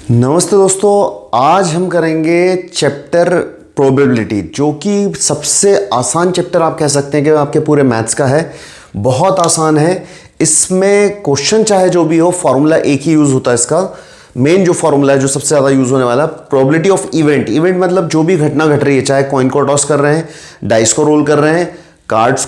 नमस्ते दोस्तों, आज हम करेंगे चैप्टर प्रोबेबिलिटी, जो कि सबसे आसान चैप्टर आप कह सकते हैं कि आपके पूरे मैथ्स का है। बहुत आसान है। इसमें क्वेश्चन चाहे जो भी हो, फॉर्मूला एक ही यूज़ होता है। इसका मेन जो फॉर्मूला है, जो सबसे ज़्यादा यूज़ होने वाला, प्रोबेबिलिटी ऑफ इवेंट। इवेंट मतलब जो भी घटना घट रही है, चाहे कॉइन को टॉस कर रहे हैं, डाइस को रोल कर रहे हैं, कार्ड्स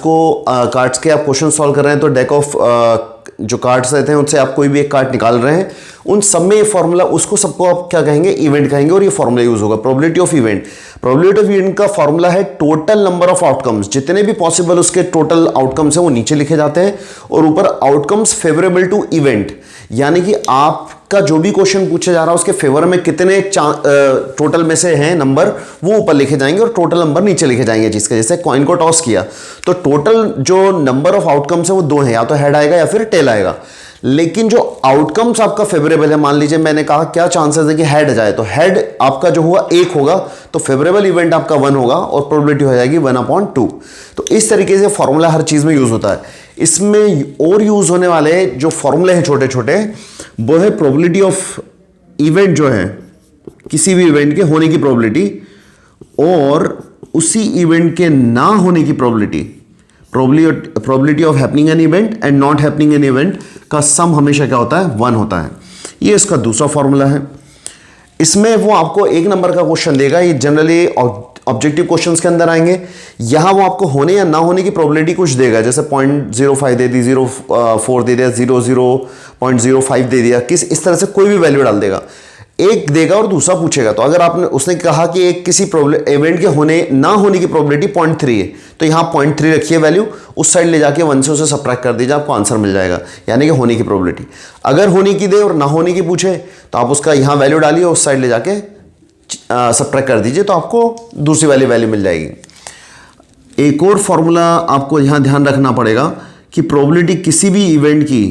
के आप क्वेश्चन सॉल्व कर रहे हैं, तो डेक ऑफ जो कार्ड्स रहते हैं उनसे आप कोई भी एक कार्ड निकाल रहे हैं, उन सब में ये फॉर्मूला, उसको सबको आप क्या कहेंगे, इवेंट कहेंगे, और ये फॉर्मूला यूज होगा probability of event. Probability of event का फॉर्मूला है टोटल नंबर ऑफ आउटकम्स। जितने भी पॉसिबल उसके टोटल आउटकम्स हैं वो नीचे लिखे जाते हैं, और ऊपर आउटकम्स फेवरेबल टू इवेंट, यानी कि आपका जो भी क्वेश्चन पूछा जा रहा है उसके फेवर में कितने टोटल में से हैं नंबर, वो ऊपर लिखे जाएंगे और टोटल नंबर नीचे लिखे जाएंगे। जिसके जैसे कॉइन को टॉस किया तो टोटल जो नंबर ऑफ आउटकम्स है वो दो हैं, या तो हेड आएगा या फिर टेल आएगा। लेकिन जो आउटकम्स आपका फेवरेबल है, मान लीजिए मैंने कहा क्या चांसेस है कि हेड जाए, तो हेड आपका जो हुआ 1 होगा, तो फेवरेबल इवेंट आपका 1 होगा और प्रोबेबिलिटी हो जाएगी 1/2। तो इस तरीके से फॉर्मूला हर चीज में यूज होता है। इसमें और यूज होने वाले जो फॉर्मूले हैं छोटे छोटे, वो है प्रोबेबिलिटी ऑफ इवेंट, जो है किसी भी इवेंट के होने की प्रोबेबिलिटी, और उसी इवेंट के ना होने की probability. Probability of happening an event and not happening an event का सम हमेशा क्या होता है, 1 होता है। ये इसका दूसरा फॉर्मूला है। इसमें वो आपको 1 नंबर का क्वेश्चन देगा, ये जनरली ऑब्जेक्टिव क्वेश्चंस के अंदर आएंगे। यहां वो आपको होने या ना होने की प्रोबेबिलिटी कुछ देगा, जैसे 0.05 दे दी, 0.4 दे दिया, 0.05 दे दिया, इस तरह से कोई भी वैल्यू डाल देगा। एक देगा और दूसरा पूछेगा। तो अगर उसने कहा कि एक किसी इवेंट के होने ना होने की प्रोबेबिलिटी 0.3 है, तो यहां 0.3 रखिए वैल्यू, उस साइड ले जाके 1 से उसे सब्ट्रैक्ट कर दीजिए, आपको आंसर मिल जाएगा, यानी कि होने की प्रोबेबिलिटी। अगर होने की दे और ना होने की पूछे, तो आप उसका यहां वैल्यू डालिए, उस साइड ले जाके सब्ट्रैक्ट कर दीजिए, तो आपको दूसरी वाली वैल्यू मिल जाएगी। एक और फॉर्मूला आपको यहां ध्यान रखना पड़ेगा कि प्रोबेबिलिटी किसी भी इवेंट की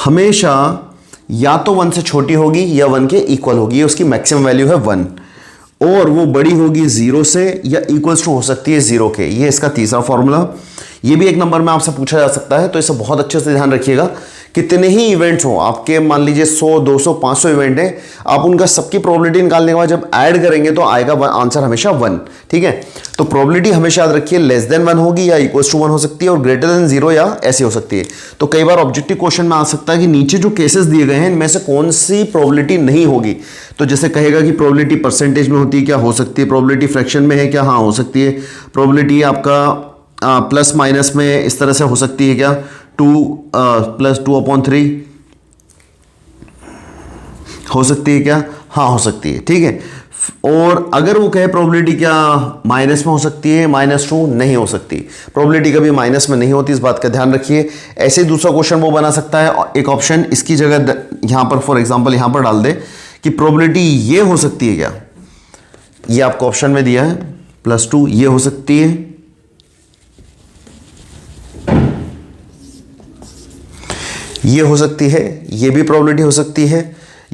हमेशा या तो 1 से छोटी होगी या 1 के इक्वल होगी। ये उसकी मैक्सिमम वैल्यू है 1, और वो बड़ी होगी 0 से या इक्वल्स टू हो सकती है 0 के। ये इसका तीसरा फॉर्मूला। ये भी 1 नंबर में आपसे पूछा जा सकता है, तो इसे बहुत अच्छे से ध्यान रखिएगा। कितने ही इवेंट्स हो आपके, मान लीजिए 100, 200, 500 इवेंट है, आप उनका सबकी प्रोबेबिलिटी निकालने के बाद जब ऐड करेंगे तो आएगा आंसर हमेशा 1। ठीक है, तो प्रोबेबिलिटी हमेशा याद रखिए लेस देन 1 होगी या इक्वल्स टू 1 हो सकती है, और ग्रेटर देन 0 या ऐसी हो सकती है। तो कई बार ऑब्जेक्टिव क्वेश्चन में आ सकता है कि नीचे जो केसेस दिए गए हैं इनमें से कौन सी प्रोबेबिलिटी नहीं होगी। तो जैसे कहेगा कि प्रोबेबिलिटी परसेंटेज में होती है क्या, हो सकती है। प्रोबेबिलिटी फ्रैक्शन में है क्या, हाँ हो सकती है। प्रोबेबिलिटी आपका प्लस माइनस में इस तरह से हो सकती है क्या, 2 + 2/3 हो सकती है क्या, हाँ हो सकती है। ठीक है, और अगर वो कहे प्रोबेबिलिटी क्या माइनस में हो सकती है, -2 नहीं हो सकती। प्रोबेबिलिटी कभी माइनस में नहीं होती, इस बात का ध्यान रखिए। ऐसे ही दूसरा क्वेश्चन वो बना सकता है, एक ऑप्शन इसकी जगह यहां पर फॉर एग्जांपल यहां पर डाल दे कि प्रोबेबिलिटी ये हो सकती है क्या, ये आपको ऑप्शन में दिया है +2, ये हो सकती है, ये हो सकती है, ये भी प्रोबेबिलिटी हो सकती है।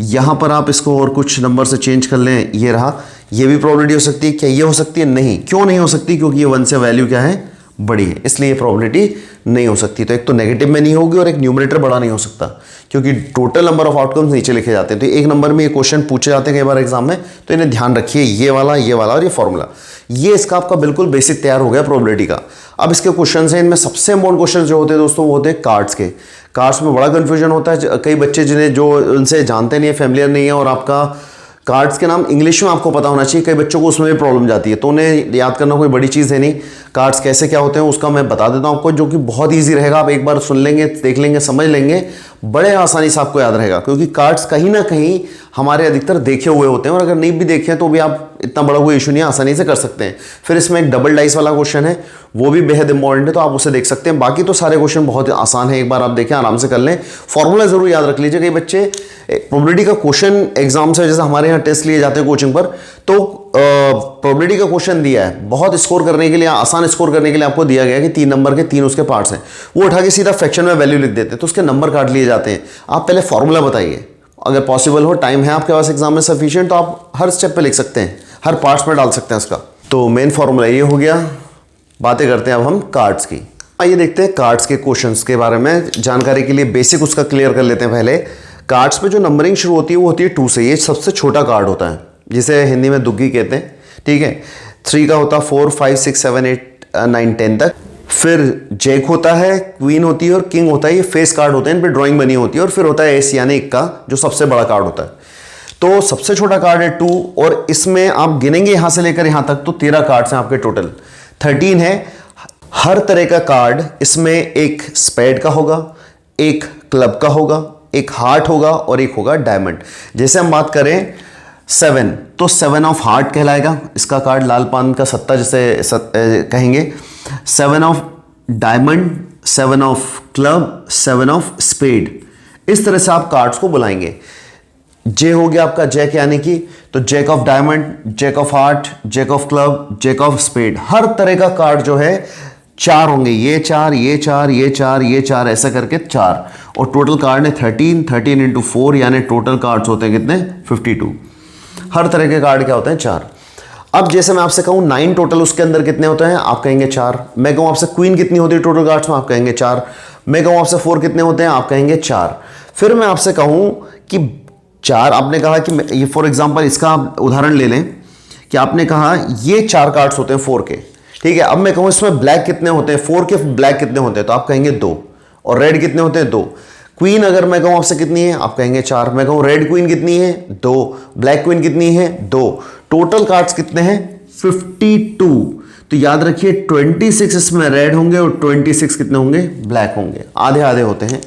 यहां पर आप इसको और कुछ नंबर से चेंज कर लें, ये रहा, ये भी प्रोबेबिलिटी हो सकती है। क्या ये हो सकती है, नहीं। क्यों नहीं हो सकती, क्योंकि ये 1 से वैल्यू क्या है, बड़ी है, इसलिए प्रोबेबिलिटी नहीं हो सकती। तो एक तो नेगेटिव में नहीं होगी और एक न्यूमरेटर बड़ा नहीं हो सकता, क्योंकि टोटल नंबर ऑफ आउटकम्स नीचे लिखे जाते हैं। तो 1 नंबर में ये क्वेश्चन पूछे जाते हैं कई बार एग्जाम में, तो इन्हें ध्यान रखिए, ये वाला और ये फॉर्मूला। ये इसका आपका बिल्कुल बेसिक तैयार हो गया प्रोबेबिलिटी का। अब इसके क्वेश्चन हैं, इनमें सबसे इंपॉर्टेंट क्वेश्चन जो होते हैं दोस्तों, वो होते हैं कार्ड्स के। कार्ड्स में बड़ा कंफ्यूजन होता है, कई बच्चे जिन्हें जो उनसे जानते नहीं है, फेमिलियर नहीं है, और आपका कार्ड्स के नाम इंग्लिश में आपको पता होना चाहिए, कई बच्चों को उसमें भी प्रॉब्लम जाती है, तो उन्हें याद करना कोई बड़ी चीज़ है नहीं। कार्ड्स कैसे क्या होते हैं उसका मैं बता देता हूँ आपको, जो कि बहुत ईजी रहेगा। आप एक बार सुन लेंगे, देख लेंगे, समझ लेंगे, बड़े आसानी से आपको याद रहेगा, क्योंकि कार्ड्स कहीं ना कहीं हमारे अधिकतर देखे हुए होते हैं, और अगर नहीं भी देखे तो भी आप इतना बड़ा कोई इशू नहीं है, आसानी से कर सकते हैं। फिर इसमें एक डबल डाइस वाला क्वेश्चन है, वो भी बेहद इंपॉर्टेंट है, तो आप उसे देख सकते हैं। बाकी तो सारे क्वेश्चन बहुत आसान है, एक बार आप देखें, आराम से कर लें। फॉर्मूला जरूर याद रख लीजिए। कई बच्चे प्रोबेबिलिटी का क्वेश्चन एग्जाम से, जैसे हमारे यहाँ टेस्ट लिए जाते हैं कोचिंग पर, तो प्रोबेबिलिटी का क्वेश्चन दिया है, बहुत स्कोर करने के लिए, आसान स्कोर करने के लिए आपको दिया गया है कि 3 नंबर के 3 उसके पार्ट्स हैं, वो उठा के सीधा फ्रैक्शन में वैल्यू लिख देते हैं, तो उसके नंबर काट लिए जाते हैं। आप पहले फॉर्मूला बताइए, अगर पॉसिबल हो, टाइम है आपके पास एग्जाम में सफिशिएंट, तो आप हर स्टेप पे लिख सकते हैं, हर पार्ट्स में डाल सकते हैं उसका। तो मेन फॉर्मूला ये हो गया। बातें करते हैं अब हम कार्ड्स की। आइए देखते हैं कार्ड्स के क्वेश्चंस के बारे में। जानकारी के लिए बेसिक उसका क्लियर कर लेते हैं पहले। कार्ड्स पे जो नंबरिंग शुरू होती है वो होती है 2 से। ये सबसे छोटा कार्ड होता है जिसे हिंदी में दुग्गी कहते हैं, ठीक है। 3 का होता है 4 5 6 7 8 9 10 तक। फिर जैक होता है, क्वीन होती है और किंग होता है। ये फेस कार्ड होते हैं, इन पे ड्राइंग बनी होती है। और फिर होता है एस यानी इक्का, जो सबसे बड़ा कार्ड होता है। तो सबसे छोटा कार्ड है 2 और इसमें आप गिनेंगे यहां से लेकर यहां तक तो 13 कार्ड्स हैं आपके टोटल। 13 है। हर तरह का कार्ड इसमें एक स्पेड का होगा, एक क्लब का होगा, एक हार्ट होगा और एक होगा डायमंड। जैसे हम बात करें 7 तो 7 ऑफ हार्ट कहलाएगा इसका कार्ड, लाल पान का सत्ता जिसे कहेंगे। 7 of diamond, 7 of club, 7 of spade. इस तरह से आप कार्ड्स को बुलाएंगे। जे हो गया आपका जैक यानी कि, तो jack of diamond, jack of heart, jack of club, jack of spade. हर तरह का कार्ड जो है 4 होंगे, ये 4, ये 4, ये 4, ये 4, ऐसा करके 4। और टोटल कार्ड है 13 इंटू 4 यानी टोटल कार्ड्स होते हैं कितने 52। हर तरह के कार्ड क्या होते हैं 4। अब जैसे मैं आपसे कहूं 9 टोटल, उसके अंदर कितने होते हैं आप कहेंगे 4। मैं कहूं आपसे क्वीन कितनी होती है टोटल कार्ड्स में, आप कहेंगे 4। मैं कहूं आपसे 4 कितने होते हैं, आप कहेंगे 4। फिर मैं आपसे कहूं कि 4, आपने कहा कि ये फॉर एग्जांपल इसका आप उदाहरण ले लें कि आपने कहा ये 4 कार्ड्स होते हैं 4 के, ठीक है। अब मैं कहूं इसमें ब्लैक कितने होते हैं, 4 के ब्लैक कितने होते हैं, तो आप कहेंगे 2। और रेड कितने होते हैं 2। क्वीन अगर मैं कहूं आपसे कितनी है, आप कहेंगे 4। मैं कहूं रेड क्वीन कितनी है 2, ब्लैक क्वीन कितनी है 2। टोटल कार्ड्स कितने हैं 52। तो याद रखिए 26 इसमें रेड होंगे और 26 कितने होंगे ब्लैक होंगे। आधे आधे होते हैं।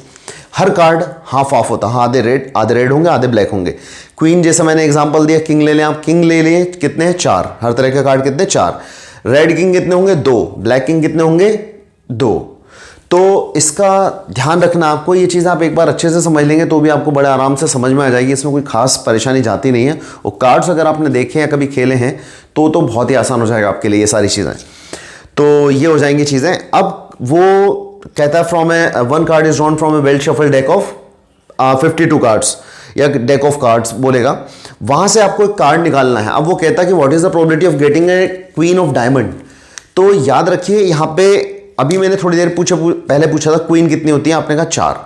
हर कार्ड हाफ ऑफ होता है, आधे रेड होंगे, आधे ब्लैक होंगे। क्वीन जैसा मैंने एग्जांपल दिया, किंग ले लें आप, किंग ले लिए कितने हैं 4। हर तरह के कार्ड कितने 4। रेड किंग कितने होंगे 2, ब्लैक किंग कितने होंगे 2। तो इसका ध्यान रखना आपको, ये चीज़ आप एक बार अच्छे से समझ लेंगे तो भी आपको बड़े आराम से समझ में आ जाएगी। इसमें कोई खास परेशानी जाती नहीं है। और कार्ड्स अगर आपने देखे या कभी खेले हैं तो बहुत ही आसान हो जाएगा आपके लिए ये सारी चीज़ें। तो ये हो जाएंगी चीज़ें। अब वो कहता है from A 1 card is drawn from A well shuffle deck of 52 cards या डेक ऑफ कार्ड्स बोलेगा, वहां से आपको एक कार्ड निकालना है। अब वो कहता है कि what is the probability of getting a queen of diamond. तो याद रखिए यहाँ पे अभी मैंने थोड़ी देर पहले पूछा था क्वीन कितनी होती है, आपने कहा 4।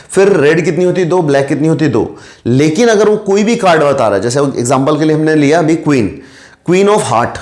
फिर रेड कितनी होती है 2, ब्लैक कितनी होती है 2। लेकिन अगर वो कोई भी कार्ड बता रहा है, जैसे एग्जाम्पल के लिए हमने लिया अभी क्वीन ऑफ हार्ट,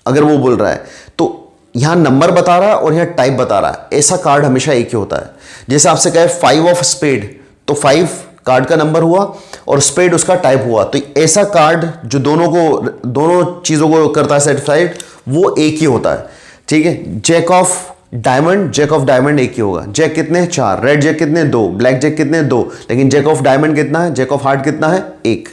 अगर वो बोल रहा है तो यहां नंबर बता रहा है और यहां टाइप बता रहा है। ऐसा कार्ड हमेशा एक ही होता है। जैसे आपसे कहे 5 ऑफ स्पेड, तो 5 कार्ड का नंबर हुआ और स्पेड उसका टाइप हुआ। तो ऐसा कार्ड जो दोनों चीजों को करता है सेटिस्फाइड, वो एक ही होता है, ठीक है। जैक ऑफ डायमंड एक ही होगा। जैक कितने 4, रेड जैक कितने 2, ब्लैक जैक कितने 2, लेकिन जैक ऑफ डायमंड कितना है, जैक ऑफ हार्ट कितना है 1,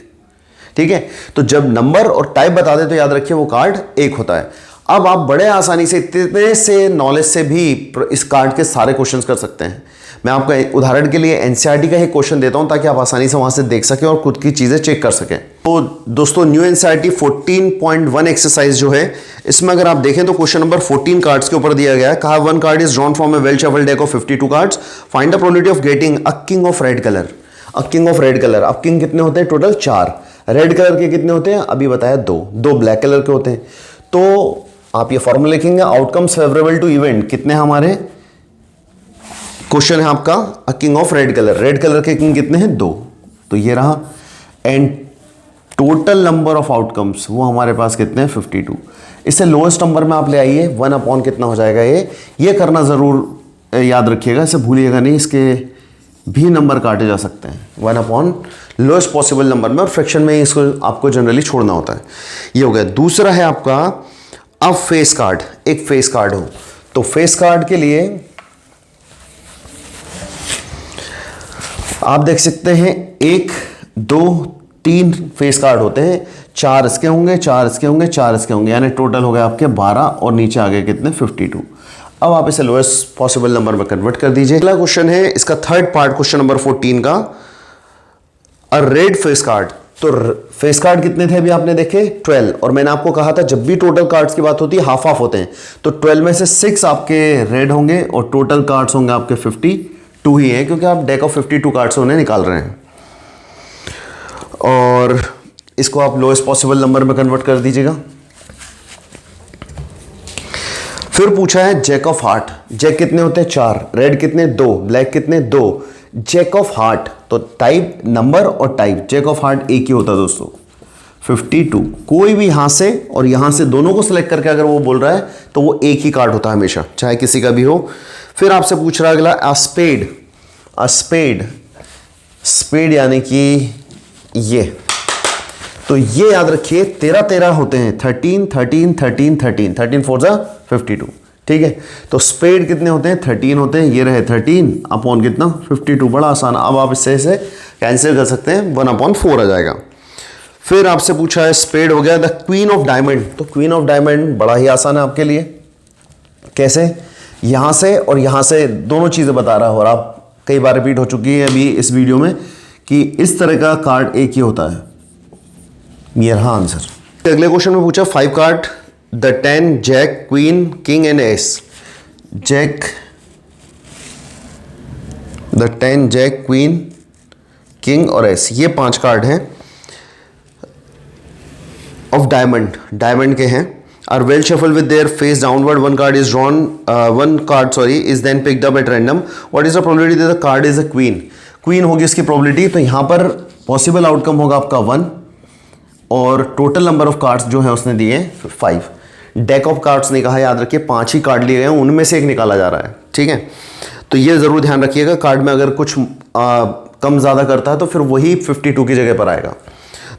ठीक है। तो जब नंबर और टाइप बता दे तो याद रखिए वो कार्ड एक होता है। अब आप बड़े आसानी से इतने से नॉलेज से भी इस कार्ड के सारे क्वेश्चंस कर सकते हैं। मैं आपको उदाहरण के लिए एनसीईआरटी का ही क्वेश्चन देता हूं ताकि आप आसानी से वहां से देख सकें और खुद की चीजें चेक कर सकें। तो दोस्तों न्यू एनसीईआरटी 14.1 एक्सरसाइज जो है, इसमें अगर आप देखें तो क्वेश्चन नंबर 14 कार्ड्स के ऊपर दिया गया है। कहा 1 card is drawn from A well shuffled deck of 52 cards, find the probability of getting a king of red colour. A king of red colour, अब किंग कितने होते हैं टोटल 4, रेड कलर के कितने होते हैं अभी बताया 2 ब्लैक कलर के होते हैं। तो आप ये फॉर्मूला लिखेंगे, आउटकम्स फेवरेबल टू इवेंट कितने हमारे, क्वेश्चन है आपका a king of red colour के किंग कितने हैं 2, तो ये रहा। And total number of outcomes वो हमारे पास कितने हैं 52। इससे लोएस्ट नंबर में आप ले आइए 1 अपॉन कितना हो जाएगा, ये करना जरूर याद रखिएगा, इसे भूलिएगा नहीं। इसके भी नंबर काटे जा सकते हैं 1 अपॉन लोएस्ट पॉसिबल नंबर में, और फ्रैक्शन में इसको आपको जनरली छोड़ना होता है। ये हो गया। दूसरा है आपका अब फेस कार्ड, एक फेस कार्ड हो तो फेस कार्ड के लिए आप देख सकते हैं 1 2 3 फेस कार्ड होते हैं, 4 इसके होंगे, 4 इसके होंगे, 4 इसके होंगे, यानी टोटल हो गए आपके 12 और नीचे आ गए कितने 52। अब आप इसे लोएस्ट पॉसिबल नंबर में कन्वर्ट कर दीजिए। अगला क्वेश्चन है इसका थर्ड पार्ट, क्वेश्चन नंबर 14 का, अ रेड फेस कार्ड। तो फेस कार्ड कितने थे अभी आपने देखे 12, और मैंने आपको कहा था जब भी टोटल कार्ड्स की बात होती है हाफ ऑफ होते हैं। तो 12 में से 6 आपके रेड होंगे और टोटल कार्ड्स होंगे आपके 52 ही हैं, क्योंकि आप डेक ऑफ 52 कार्ड्स उन्हें निकाल रहे हैं। और इसको आप लोएस्ट पॉसिबल नंबर में कन्वर्ट कर दीजिएगा। फिर पूछा है जैक ऑफ हार्ट। जैक कितने होते हैं 4, रेड कितने 2, ब्लैक कितने 2। जैक ऑफ हार्ट तो टाइप नंबर और टाइप जैक ऑफ हार्ट एक ही होता है दोस्तों। 52 कोई भी यहां से और यहां से दोनों को सिलेक्ट करके अगर वो बोल रहा है तो वो एक ही कार्ड होता है हमेशा, चाहे किसी का भी हो। फिर आपसे पूछ रहा है अगला स्पेड। स्पेड यानी कि ये, तो ये याद रखिए 13 होते हैं, 13 13 13 13 13 4 जा 52, ठीक है। तो स्पेड कितने होते हैं, 13 होते हैं, ये रहे 13 अपॉन कितना 52, बड़ा आसान। अब आप इससे इसे कैंसिल कर सकते हैं, 1/4 आ जाएगा। फिर आपसे पूछा है स्पेड हो गया द क्वीन ऑफ डायमंड, तो क्वीन ऑफ डायमंड बड़ा ही आसान है आपके लिए। कैसे, यहां से और यहां से दोनों चीजें बता रहा है, और आप कई बार रिपीट हो चुकी है अभी इस वीडियो में कि इस तरह का कार्ड एक ही होता है। ये रहा आंसर। अगले क्वेश्चन में पूछा 5 card the 10 jack queen king and ace. Jack the 10 jack queen king और एस, ये 5 कार्ड हैं ऑफ डायमंड के हैं। Are well shuffle with their face downward, one card is drawn, one card is then picked up at random, what is the probability that the card is a queen. Queen होगी इसकी probability, तो यहां पर possible outcome होगा आपका 1 और total number of cards जो है उसने दिए 5। डेक ऑफ कार्ड्स ने कहा, याद रखिए 5 ही कार्ड लिए गए हैं, उनमें से एक निकाला जा रहा है, ठीक है। तो ये जरूर ध्यान रखिएगा, कार्ड में अगर कुछ कम ज्यादा करता है तो फिर वही 52 की जगह पर आएगा।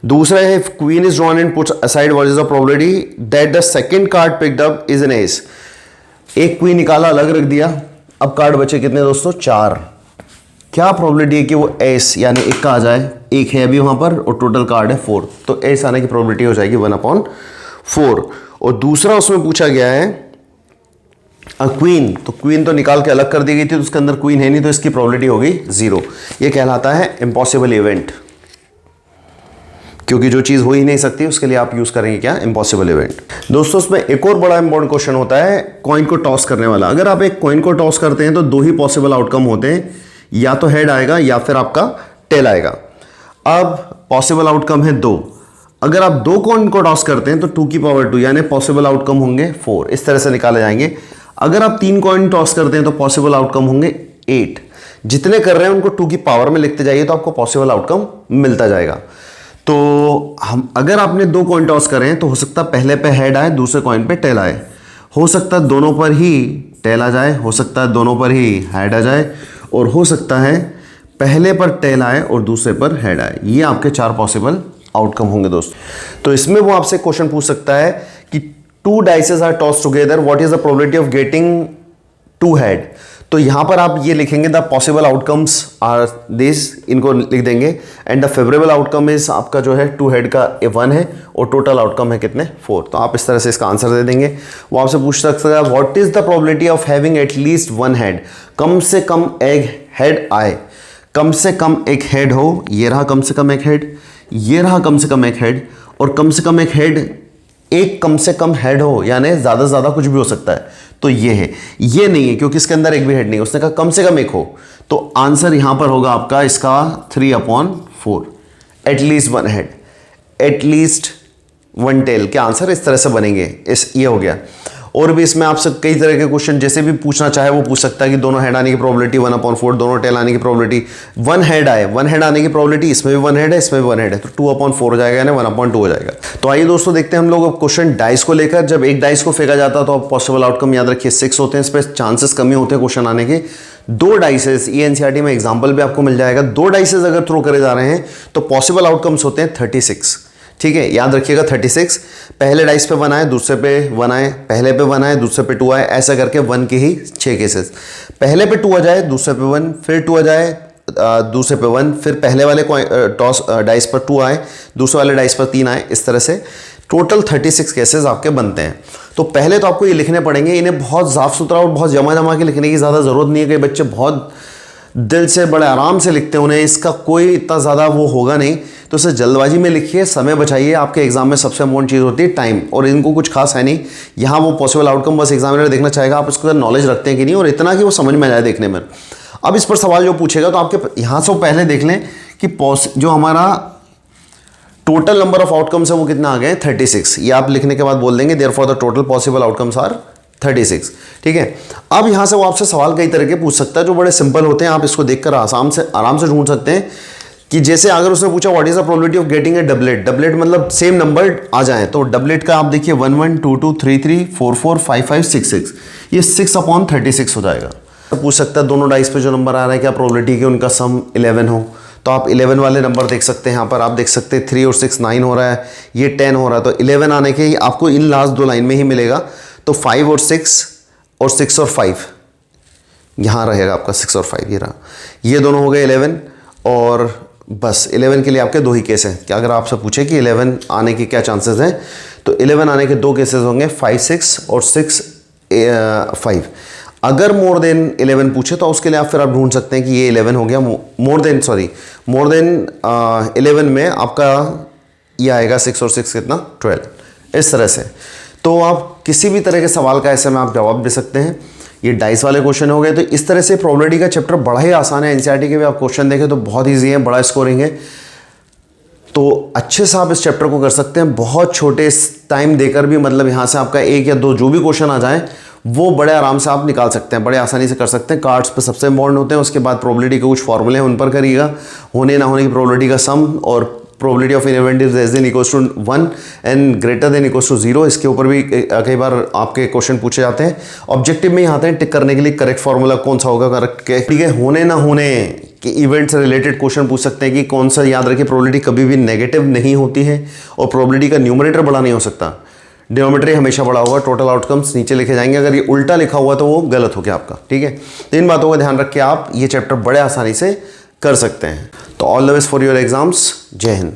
दूसरा है queen is drawn and puts aside, what is the probability that the second card picked up is an S. एक क्वीन निकाला, अलग रख दिया, अब कार्ड बचे कितने दोस्तों, 4। क्या प्रोबेबिलिटी है कि वो एस यानी एक का आ जाए, एक है अभी वहां पर और टोटल कार्ड है 4, तो एस आने की प्रोबेबिलिटी हो जाएगी 1/4। और दूसरा उसमें पूछा गया है क्वीन, तो क्वीन तो निकाल के अलग कर दी गई थी, तो उसके अंदर क्वीन है नहीं, तो इसकी प्रोबेबिलिटी होगी 0। ये कहलाता है इम्पॉसिबल इवेंट, क्योंकि जो चीज हो ही नहीं सकती उसके लिए आप यूज करेंगे क्या, इम्पॉसिबल इवेंट। दोस्तों इसमें एक और बड़ा इंपॉर्टेंट क्वेश्चन होता है कॉइन को टॉस करने वाला। अगर आप एक कॉइन को टॉस करते हैं तो 2 ही पॉसिबल आउटकम होते हैं, या तो हेड आएगा या फिर आपका टेल आएगा। अब पॉसिबल आउटकम है 2, अगर आप 2 कॉइन को टॉस करते हैं तो 2 की पावर 2 यानी पॉसिबल आउटकम होंगे 4, इस तरह से निकाले जाएंगे। अगर आप 3 कॉइन टॉस करते हैं तो पॉसिबल आउटकम होंगे 8। जितने कर रहे हैं उनको 2 की पावर में लिखते जाइए तो आपको पॉसिबल आउटकम मिलता जाएगा। तो हम अगर आपने 2 कॉइन टॉस करें तो हो सकता है पहले पे हेड आए, दूसरे कॉइन पे टेल आए, हो सकता है दोनों पर ही टेल आ जाए, हो सकता है दोनों पर ही हेड आ जाए, और हो सकता है पहले पर टेल आए और दूसरे पर हेड आए। ये आपके 4 पॉसिबल आउटकम होंगे दोस्तों। तो इसमें वो आपसे क्वेश्चन पूछ सकता है कि 2 dices are toss together, what is the probability of getting 2 head. तो यहां पर आप ये लिखेंगे the possible outcomes are this, इनको लिख देंगे, and the favourable outcome is आपका जो है 2 हेड का 1 है और टोटल आउटकम है कितने 4। तो आप इस तरह से इसका आंसर दे देंगे। वो आपसे पूछ सकता है what is the probability of having at least 1 head, कम से कम एक हेड आए, कम से कम एक हेड हो, ये रहा कम से कम एक हेड, ये रहा कम से कम एक हेड, और कम से कम एक हेड, एक कम से कम हेड हो यानी ज्यादा से ज्यादा कुछ भी हो सकता है, तो ये है, ये नहीं है क्योंकि इसके अंदर एक भी हेड नहीं है, उसने कहा कम से कम एक हो। तो आंसर यहां पर होगा आपका इसका 3/4, एटलीस्ट 1 हेड, एटलीस्ट 1 टेल के आंसर इस तरह से बनेंगे। ये हो गया। और भी इसमें आपसे कई तरह के क्वेश्चन जैसे भी पूछना चाहे वो पूछ सकता है कि दोनों हेड आने की प्रोबेबिलिटी 1/4, दोनों टेल आने की प्रोबेबिलिटी, 1 हेड आए, 1 हेड आने की प्रोबेबिलिटी, इसमें भी 1 हेड है, इसमें भी 1 हेड है, तो 2/4 हो जाएगा यानी 1/2 हो जाएगा। तो आइए दोस्तों देखते हैं हम लोग अब क्वेश्चन डाइस को लेकर। जब एक डाइस को फेंका जाता है तो पॉसिबल आउटकम याद रखिए 6 होते हैं, इस पर चांसेस कमी होते हैं क्वेश्चन आने के। 2 डाइसेस, एनसीईआरटी में एग्जाम्पल भी आपको मिल जाएगा, 2 डाइसेस अगर थ्रो करे जा रहे हैं तो पॉसिबल आउटकम्स होते हैं 36, ठीक है, याद रखिएगा 36। पहले डाइस पे 1 आए, दूसरे पे 1 आए, पहले पे 1 आए, दूसरे पे 2 आए, ऐसा करके 1 के ही 6 केसेस। पहले पे 2 आ जाए, दूसरे पे 1, फिर 2 आ जाए, दूसरे पे 1, फिर पहले वाले टॉस डाइस पर 2 आए, दूसरे वाले डाइस पर 3 आए, इस तरह से टोटल 36 केसेस आपके बनते हैं। तो पहले तो आपको ये लिखने पड़ेंगे, इन्हें बहुत साफ सुथरा और बहुत जमा के लिखने की ज़्यादा ज़रूरत नहीं है। कई बच्चे बहुत दिल से बड़े आराम से लिखते हैं, उन्हें इसका कोई इतना ज़्यादा वो होगा नहीं, तो इसे जल्दबाजी में लिखिए, समय बचाइए। आपके एग्जाम में सबसे इंपॉर्टेंट चीज़ होती है टाइम, और इनको कुछ खास है नहीं। यहाँ वो पॉसिबल आउटकम बस एग्जामिनर देखना चाहेगा आप इसको नॉलेज रखते हैं कि नहीं, और इतना कि वो समझ में आ जाए देखने में। अब इस पर सवाल जो पूछेगा तो आपके यहाँ से पहले देख लें कि जो हमारा टोटल नंबर ऑफ आउटकम्स है वो कितना आ गए 36। ये आप लिखने के बाद बोल देंगे therefore the total possible outcomes are 36। ठीक है, अब यहाँ से वो आपसे सवाल कई तरह के पूछ सकता है जो बड़े सिंपल होते हैं, आप इसको देखकर आराम से ढूंढ सकते हैं। कि जैसे अगर उसने पूछा what is the probability of getting a doublet, doublet मतलब सेम नंबर आ जाए, तो डबलेट का आप देखिए 1 1 2 2 3 3 4 4 5 5 6 6, ये 6/36 हो जाएगा। तो पूछ सकता है दोनों डाइस पे जो नंबर आ रहा है क्या प्रोबेबिलिटी कि उनका सम 11 हो, तो आप 11 वाले नंबर देख सकते हैं। यहाँ पर आप देख सकते हैं 3 और 6 9 हो रहा है, ये 10 हो रहा है, तो 11 आने के आपको इन लास्ट दो लाइन में ही मिलेगा। तो 5 और 6 और 6 और 5 यहाँ रहेगा आपका, 6 और 5 ये रहा, ये दोनों हो गए 11। और बस 11 के लिए आपके दो ही केस हैं कि अगर आपसे पूछे कि 11 आने के क्या चांसेस हैं, तो 11 आने के दो केसेस होंगे, 5 6 और 6 5। अगर मोर देन 11 पूछे तो उसके लिए आप फिर आप ढूंढ सकते हैं कि ये 11 हो गया, मोर देन 11 में आपका ये आएगा 6 और 6 कितना 12, इस तरह से। तो आप किसी भी तरह के सवाल का ऐसे में आप जवाब दे सकते हैं। ये डाइस वाले क्वेश्चन हो गए। तो इस तरह से प्रोबेबिलिटी का चैप्टर बड़ा ही आसान है। एनसीईआरटी के भी आप क्वेश्चन देखें तो बहुत ईजी है, बड़ा स्कोरिंग है, तो अच्छे से आप इस चैप्टर को कर सकते हैं। बहुत छोटे टाइम देकर भी, मतलब यहाँ से आपका एक या दो जो भी क्वेश्चन आ जाए वो बड़े आराम से आप निकाल सकते हैं, बड़े आसानी से कर सकते हैं। कार्ड्स पे सबसे इंपॉर्टेंट होते हैं, उसके बाद प्रोबेबिलिटी के कुछ फॉर्मूले हैं उन पर करिएगा, होने ना होने की प्रोबेबिलिटी का सम और probability of event is less than equals to 1 and greater than equals to 0। इसके ऊपर भी कई बार आपके क्वेश्चन पूछे जाते हैं। ऑब्जेक्टिव में ही आते हैं टिक करने के लिए करेक्ट फार्मूला कौन सा होगा करेक्ट। ठीक है, होने ना होने कि इवेंट से रिलेटेड क्वेश्चन पूछ सकते हैं कि कौन सा, याद रखिए प्रोबेबिलिटी कभी भी नेगेटिव नहीं होती है और प्रोबेबिलिटी का न्यूमरेटर बड़ा नहीं हो सकता, डिनोमिनेटर हमेशा बड़ा होगा। टोटल आउटकम्स नीचे लिखे जाएंगे, अगर ये उल्टा लिखा हुआ तो वो गलत हो गया आपका। ठीक है, तो इन बातों का ध्यान रख के आप ये चैप्टर बड़े आसानी से कर सकते हैं। तो all the best for your exams. जय हिंद।